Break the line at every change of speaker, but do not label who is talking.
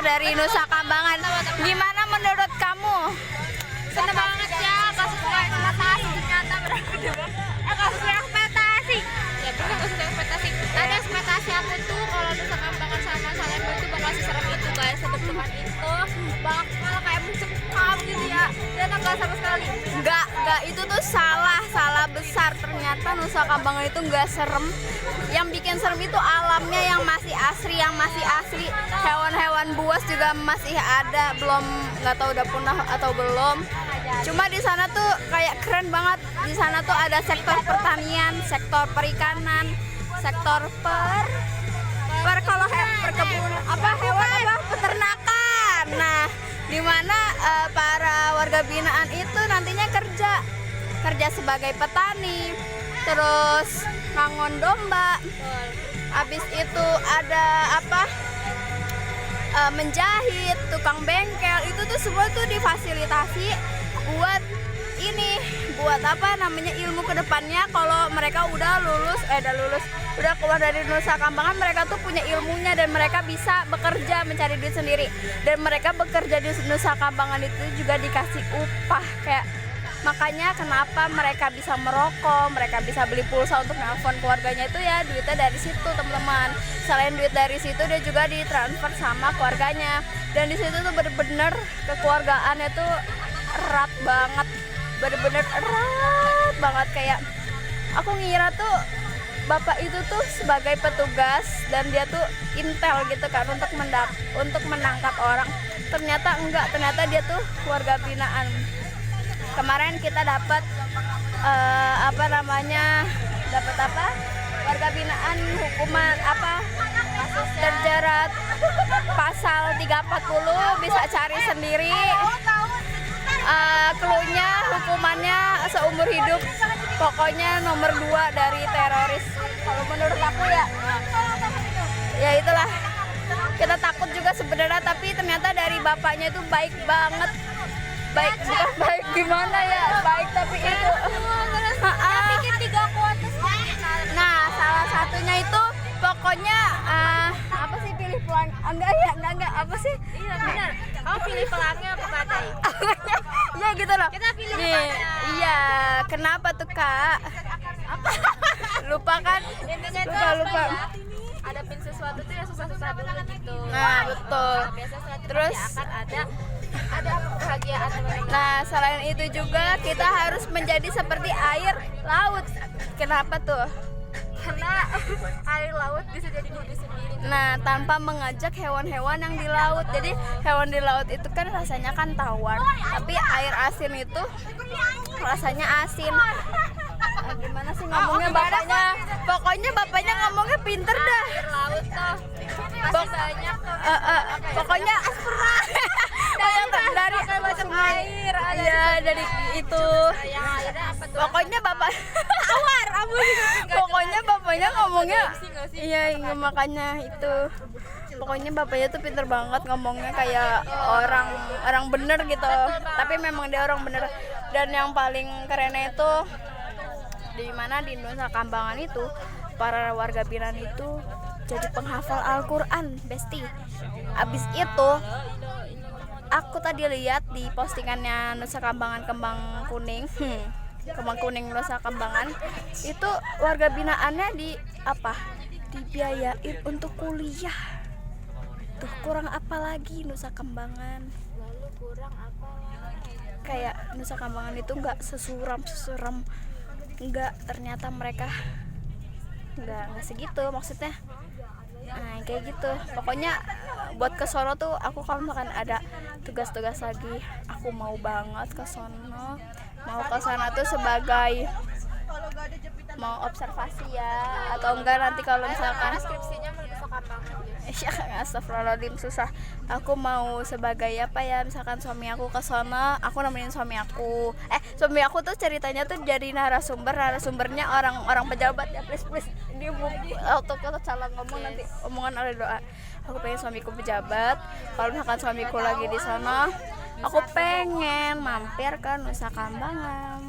dari Nusa Kambangan. Gimana menurut kamu?
Seneng banget ya, kasus ekspektasi ternyata kasus ekspektasi. Ya benar kasus ekspektasi. Ada ekspektasi aku tuh kalau Nusa Kambangan sama Salemba itu bakal seserem itu guys, teman itu bakal kayak mencekam gitu ya. Ternyata nggak sama sekali.
Enggak, itu tuh salah besar. Ternyata Nusa Kambangan itu enggak serem. Yang bikin serem itu alamnya yang masih asri, hewan-hewan buas juga masih ada, belum nggak tahu udah punah atau belum. Cuma di sana tuh kayak keren banget. Di sana tuh ada sektor pertanian, sektor perikanan, sektor peternakan. Nah, di mana para warga binaan itu nantinya kerja sebagai petani, terus ngangon domba. Habis itu ada menjahit, tukang bengkel. Itu tuh semua tuh difasilitasi buat ilmu kedepannya. Kalau mereka udah keluar dari Nusa Kambangan, mereka tuh punya ilmunya dan mereka bisa bekerja mencari duit sendiri. Dan mereka bekerja di Nusa Kambangan itu juga dikasih upah. Kayak makanya kenapa mereka bisa merokok, mereka bisa beli pulsa untuk nelpon keluarganya itu ya duitnya dari situ teman-teman. Selain duit dari situ dia juga ditransfer sama keluarganya. Dan di situ tuh bener-bener kekeluargaannya tuh erat banget, bener-bener erat banget. Kayak aku ngira tuh bapak itu tuh sebagai petugas dan dia tuh intel gitu kan untuk menangkap orang. Ternyata enggak, ternyata dia tuh warga binaan. Kemarin kita dapat warga binaan hukuman terjerat pasal 340, bisa cari sendiri. Cluenya hukumannya seumur hidup, pokoknya nomor 2 dari teroris kalau menurut aku ya itulah. Kita takut juga sebenarnya, tapi ternyata dari bapaknya itu baik banget. Bukan baik gimana ya, baik tapi itu
bikin 3 kuotas.
Nah, salah satunya itu pokoknya pilih pelang enggak apa sih?
Iya benar. Kamu pilih pelangnya apa badai?
Ya gitu loh.
Kita pilih
nih. Iya, kenapa tuh Kak? Lupa kan? Lupa.
Ada pin sesuatu tuh yang susah-susah dulu gitu.
Nah, betul.
Biasanya
Terus
akan ada kebahagiaan teman-teman.
Nah, selain itu juga kita harus menjadi seperti air laut. Kenapa tuh?
Karena air laut bisa jadi diri sendiri.
Nah, tanpa mengajak hewan-hewan yang di laut. Jadi hewan di laut itu kan rasanya kan tawar, tapi air asin itu rasanya asin. Gimana sih ngomongnya bapaknya? Pokoknya bapaknya ngomongnya pinter dah.
Air laut tuh masih banyak
pokoknya dari
macam air ada.
Ya, dari itu.
Yang airnya apa tuh?
Pokoknya bapak tawar, pokoknya bapaknya ngomongnya iya, makanya itu. Pokoknya bapaknya tuh pinter banget ngomongnya kayak orang bener gitu. Tapi memang dia orang bener. Dan yang paling kerennya itu di Nusa Kambangan itu para warga binaan itu jadi penghafal Al-Quran, Besti. Abis itu aku tadi lihat di postingannya Nusa Kambangan Kembang Kuning Nusa Kambangan itu warga binaannya dibiayain untuk kuliah. Tuh kurang apa lagi Nusa Kambangan?
Lalu kurang apa?
Kayak Nusa Kambangan itu nggak sesuram, nggak, ternyata mereka nggak segitu maksudnya. Nah, kayak gitu. Pokoknya buat ke sono tuh aku kalau misalkan ada tugas-tugas lagi, aku mau banget ke sono. Mau ke sana tuh sebagai mau observasi ya, atau enggak nanti kalau misalkan
Skripsinya Nusa Kambangan.
Astagfirullahaladzim, susah. Aku mau sebagai misalkan suami aku ke sana, aku nemenin suami aku. Suami aku tuh ceritanya tuh jadi narasumbernya orang pejabat ya, please ini auto salah ngomong nanti omongan oleh doa. Aku pengen suamiku pejabat. Kalau misalkan suamiku lagi di sana, aku pengen mampir ke Nusa Kambangan.